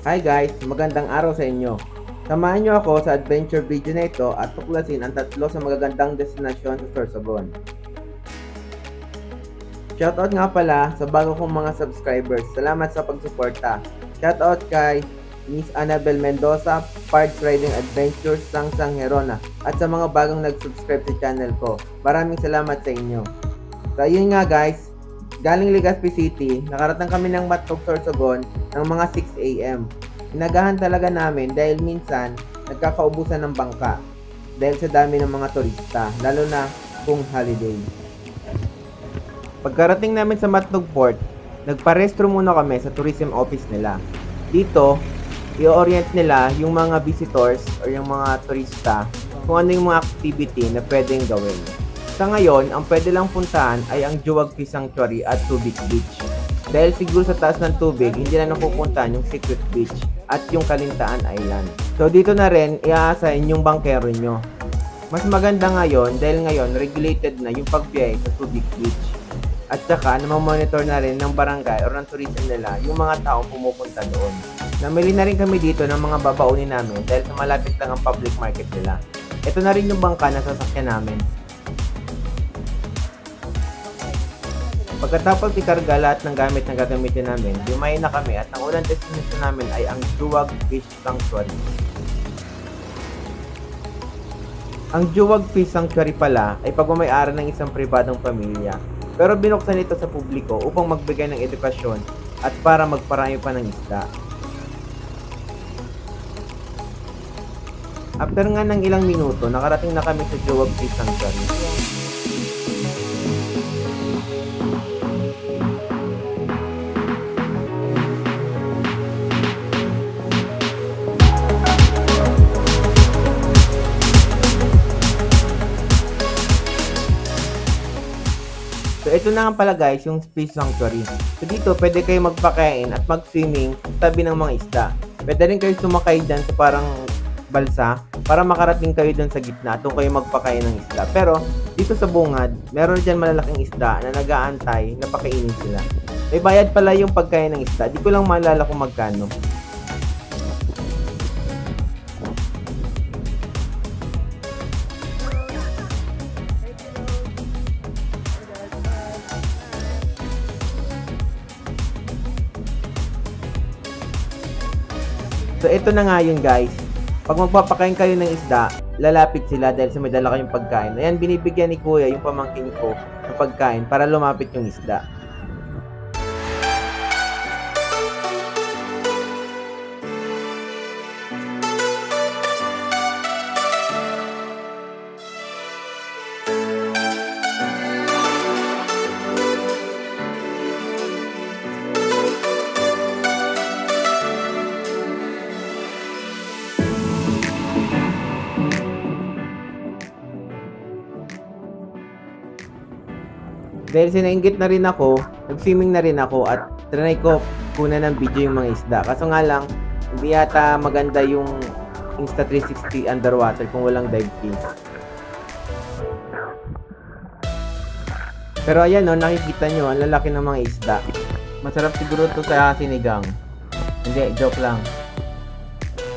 Hi guys, magandang araw sa inyo. Samahan niyo ako sa adventure video na ito at tuklasin ang tatlo sa magagandang destinasyon sa Sorsogon. Shoutout nga pala sa bago kong mga subscribers. Salamat sa pagsuporta. Shoutout kay Miss Annabel Mendoza, Parts Riding Adventures, Sangsang Herona, at sa mga bagong nag-subscribe sa channel ko. Maraming salamat sa inyo. So yun nga guys, galing Legazpi City, nakarating kami ng Matnog, Sorsogon ng mga 6 AM. Inagahan talaga namin dahil minsan nagkakaubusan ng bangka dahil sa dami ng mga turista, lalo na kung holiday. Pagkarating namin sa Matnog Port, nagpa-restro muna kami sa tourism office nila. Dito, i-orient nila yung mga visitors o yung mga turista kung ano yung mga activity na pwedeng gawin. Sa ngayon, ang pwede lang puntahan ay ang Juwag Fish Sanctuary at Subic Beach. Dahil siguro sa taas ng tubig, hindi na napupuntahan yung Secret Beach at yung Kalintaan Island. So dito na rin, i-assign yung bankero nyo. Mas maganda ngayon dahil ngayon regulated na yung pagbiyahe sa Subic Beach. At saka, namamonitor na rin ng barangay o ng tourism nila yung mga taong pumupunta doon. Namili na rin kami dito ng mga babaunin namin dahil sa malapit lang ang public market nila. Ito na rin yung bangka na sasakyan namin. Pagkatapos ikarga lahat ng gamit na gagamitin namin, lumay na kami at ang unang destination namin ay ang Juwag Fish Sanctuary. Ang Juwag Fish Sanctuary pala ay pagmamayari ng isang pribadong pamilya, pero binuksan ito sa publiko upang magbigay ng edukasyon at para magparami pa ng isda. After nga ng ilang minuto, nakarating na kami sa Juwag Fish Sanctuary. So ito na nga pala guys, yung Fish Sanctuary. So dito pwede kayo magpakain at mag-swimming sa tabi ng mga isda. Pwede rin kayo sumakay dyan sa parang balsa para makarating kayo dyan sa gitna at doon kayo magpakain ng isda. Pero dito sa bungad, meron dyan malalaking isda na nag-aantay na pakainin sila. May bayad pala yung pagkain ng isda. Di ko lang maalala kung magkano. So ito na nga yun guys. Pag magpapakain kayo ng isda, lalapit sila dahil sa may dala kayong pagkain. Ayan, binibigyan ni kuya yung pamangkin ko ng pagkain para lumapit yung isda. Dahil sinainggit na rin ako, nag-swimming na rin ako at trinay ko kunan ng video yung mga isda. Kaso nga lang, hindi yata maganda yung Insta360 underwater kung walang dive fins. Pero ayan o, nakikita nyo, ang lalaki ng mga isda. Masarap siguro to sa sinigang. Hindi, joke lang.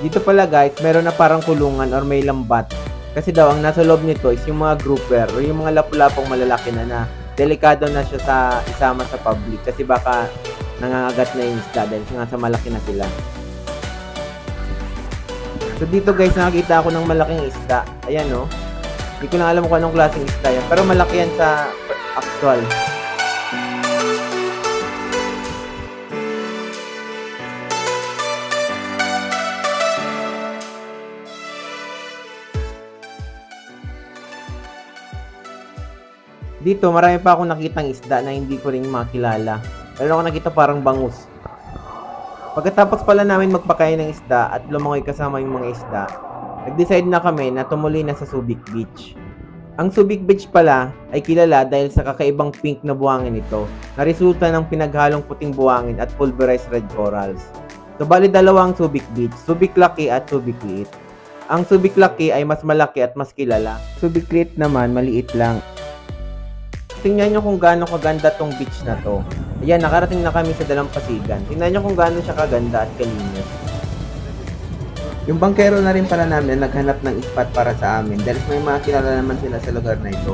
Dito pala guys, meron na parang kulungan or may lambat. Kasi daw, ang nasa loob nito is yung mga grouper o yung mga lapu-lapong malalaki na delikado na siya sa isama sa public kasi baka nangangagat na yung isda dahil nga sa malaki na sila. So dito guys, nakakita ako ng malaking isda. Ayan o. Hindi ko lang alam kung anong klaseng isda yan. Pero malaki yan sa actual. Dito, marami pa akong nakitang isda na hindi ko rin makilala. Meron ako nakita parang bangus. Pagkatapos pala namin magpakain ng isda at lumangoy kasama yung mga isda, nag-decide na kami na tumuli na sa Subic Beach. Ang Subic Beach pala ay kilala dahil sa kakaibang pink na buhangin ito na resulta ng pinaghalong puting buhangin at pulverized red corals. So bali dalawa ang Subic Beach, Subic Laki at Subic Liit. Ang Subic Laki ay mas malaki at mas kilala. Subic Liit naman maliit lang. Tingnan nyo kung gaano kaganda tong beach na to. Ayan, nakarating na kami sa Dalampasigan. Tingnan nyo kung gaano siya kaganda at kalinis. Yung bangkero na rin pala namin naghanap ng spot para sa amin dahil may mga kilala naman sila sa lugar na ito.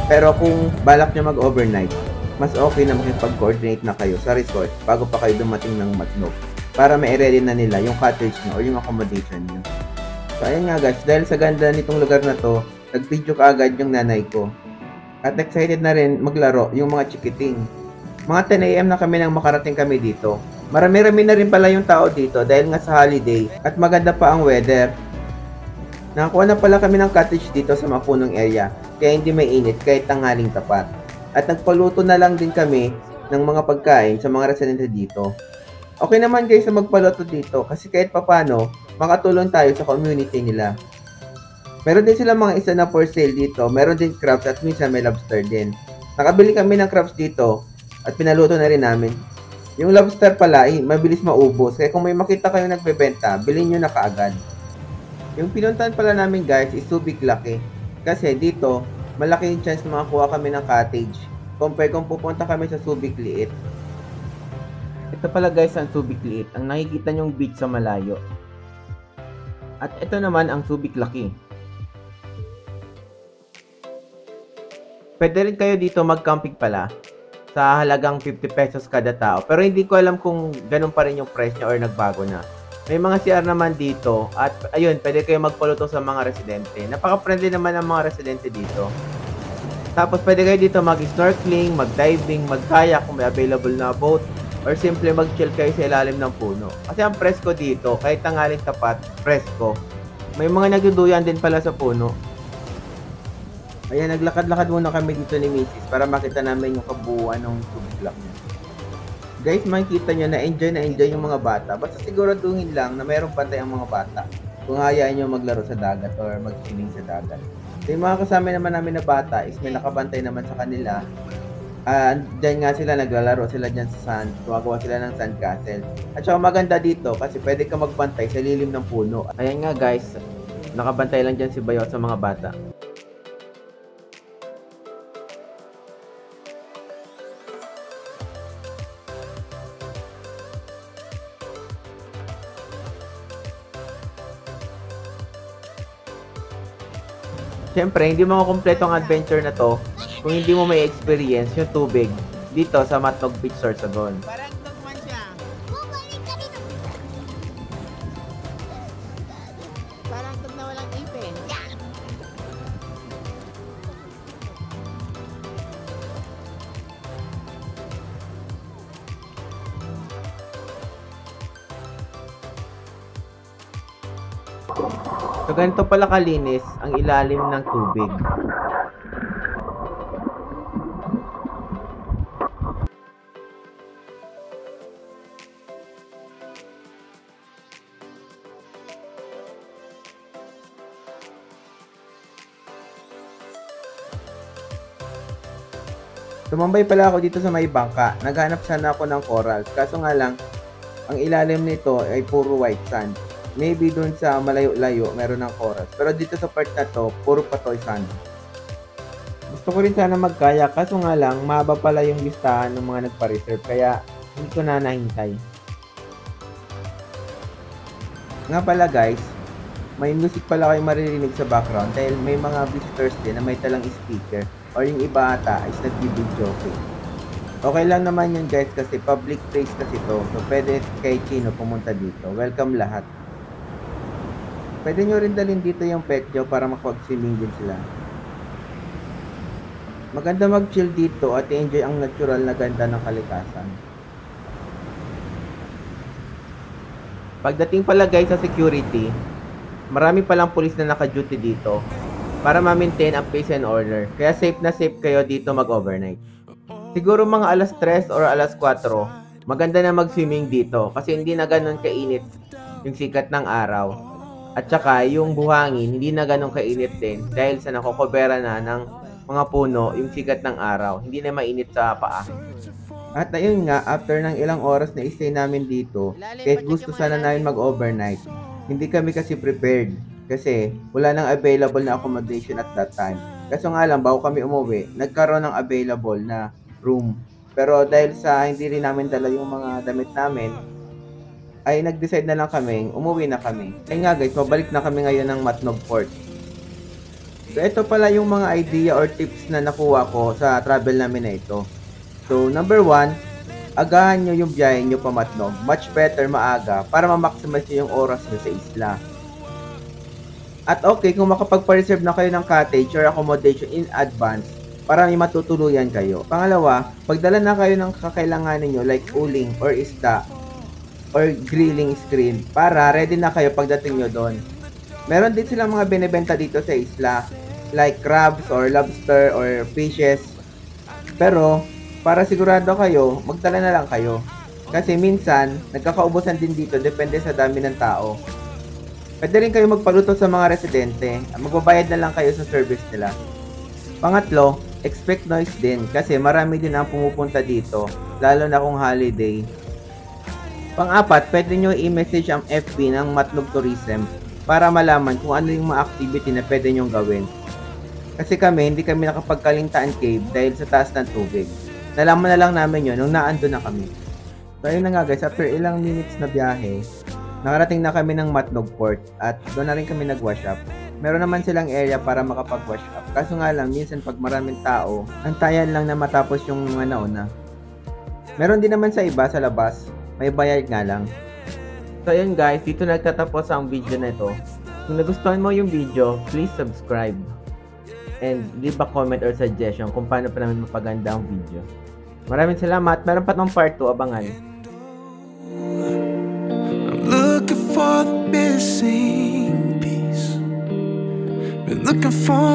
Pero kung balak nyo mag-overnight, mas okay na makipag-coordinate na kayo sa resort bago pa kayo dumating ng Matnog para ma-ready na nila yung cottage nyo o yung accommodation nyo. So ayan nga guys, dahil sa ganda nitong lugar na to, nag-video ka agad yung nanay ko. At excited na rin maglaro yung mga chikiting. Mga 10 AM na kami nang makarating kami dito. Marami-rami na rin pala yung tao dito dahil nga sa holiday at maganda pa ang weather. Nakakuha na pala kami ng cottage dito sa mapunong area kaya hindi mainit kahit tanghaling tapat. At nagpaluto na lang din kami ng mga pagkain sa mga residente dito. Okay naman guys na magpaluto dito kasi kahit papano makatulong tayo sa community nila. Meron din sila mga isa na for sale dito, meron din crabs at minsan may lobster din. Nakabili kami ng crabs dito at pinaluto na rin namin. Yung lobster pala, mabilis maubos kaya kung may makita kayo nagbebenta, bilhin nyo na kaagad. Yung pinuntahan pala namin guys is Subic Laki kasi dito malaki yung chance na makakuha kami ng cottage compare kung pupunta kami sa Subic Liit. Ito pala guys ang Subic Liit, ang nakikita nyong beach sa malayo. At ito naman ang Subic Laki. Pwede rin kayo dito mag-camping pala sa halagang 50 pesos kada tao. Pero hindi ko alam kung ganun pa rin yung price niya or nagbago na. May mga CR naman dito at ayun, pwede kayo magpaluto sa mga residente. Napaka-friendly naman ang mga residente dito. Tapos pwede kayo dito mag-snorkeling, mag-diving, mag-kayak kung may available na boat or simple mag-chill kayo sa ilalim ng puno. Kasi ang presko dito, kahit tanghaling tapat, presko. May mga nagduduyan din pala sa puno. Ayan, naglakad-lakad muna kami dito ni Mrs. para makita namin yung kabuuan ng Subic Laki. Guys, makikita nyo na enjoy yung mga bata. Basta siguraduhin lang na mayroong pantay ang mga bata kung hayaan nyo maglaro sa dagat or mag-swimming sa dagat. So, yung mga kasama naman namin na bata is may nakabantay naman sa kanila. Diyan nga sila naglalaro sila dyan sa sand. Gumagawa sila ng sandcastle. At saka maganda dito kasi pwede ka magbantay sa lilim ng puno. Ayan nga guys, nakabantay lang dyan si Bayo sa mga bata. Siyempre, hindi mo makumpleto ang adventure na to kung hindi mo may experience yung tubig dito sa Matnog Beach, Sorsogon. Parang tugman siya. Parang tug na walang ipin. So, ganito pala kalinis ang ilalim ng tubig. Tumambay pala ako dito sa may bangka. Naghanap sana ako ng corals. Kaso nga lang, ang ilalim nito ay puro white sand. Maybe dun sa malayo-layo, meron ng corals. Pero dito sa part na to, puro patoy sand. Gusto ko rin sana magkayak. Kaso nga lang, mahaba pala yung listahan ng mga nagpa-reserve. Kaya, hindi ko na nahintay. Nga pala guys, may music pala kayo maririnig sa background dahil may mga visitors din na may talang speaker or yung iba ata is nag-video. Okay lang naman yun guys kasi public place kasi to. So pwede kay Chino pumunta dito. Welcome lahat. Pwede nyo rin dalhin dito yung pet nyo para makapag-swimming din sila. Maganda mag-chill dito at enjoy ang natural na ganda ng kalikasan. Pagdating pala guys sa security, marami palang pulis na naka-duty dito para ma-maintain ang peace and order. Kaya safe na safe kayo dito mag-overnight. Siguro mga alas 3 or alas 4, maganda na mag-swimming dito kasi hindi na ganun kainit yung sikat ng araw. At saka yung buhangin, hindi na ganun kainit din dahil sa nakokobera na ng mga puno yung sikat ng araw. Hindi na mainit sa paa. At ayun nga, after ng ilang oras na stay namin dito, kahit gusto sana namin mag-overnight, hindi kami kasi prepared. Kasi wala nang available na accommodation at that time. Kaso nga lang, bago kami umuwi, nagkaroon ng available na room. Pero dahil sa hindi rin namin dala yung mga damit namin, ay nag-decide na lang kami, umuwi na kami. Kaya nga guys, mabalik na kami ngayon ng Matnog Port. So ito pala yung mga idea or tips na nakuha ko sa travel namin na ito. So number 1, agahan nyo yung biyahe nyo pa Matnog. Much better maaga para ma-maximize nyo yung oras nyo sa isla. At okay, kung makapagpa-reserve na kayo ng cottage or accommodation in advance para may matutuluyan kayo. Pangalawa, pagdala na kayo ng kakailanganin nyo like uling or isda or grilling screen para ready na kayo pagdating nyo doon. Meron din silang mga binebenta dito sa isla like crabs or lobster or fishes. Pero para sigurado kayo, magdala na lang kayo. Kasi minsan, nagkakaubusan din dito depende sa dami ng tao. Pwede rin kayo magpaluto sa mga residente. Magbabayad na lang kayo sa service nila. Pangatlo, expect noise din kasi marami din ang pumupunta dito, lalo na kung holiday. Pang-apat, pwede nyo i-message ang FB ng Matnog Tourism para malaman kung ano yung mga activity na pwede nyong gawin. Kasi hindi kami nakapagkalintaan cave dahil sa taas ng tubig. Nalaman na lang namin yun nung naando na kami. So ayun na nga guys, after ilang minutes na biyahe, nakarating na kami ng Matnog Port at doon na rin kami nag-wash up. Meron naman silang area para makapag-wash up. Kaso nga lang, minsan pag maraming tao, antayan lang na matapos yung mga nauna. Meron din naman sa iba sa labas, may bayad nga lang. So ayun guys, dito nagtatapos ang video na ito. Kung nagustuhan mo yung video, please subscribe. And leave a comment or suggestion kung paano pa namin mapaganda ang video. Maraming salamat. Meron pa tong part 2, abangan. I'm looking for the missing piece. Been looking for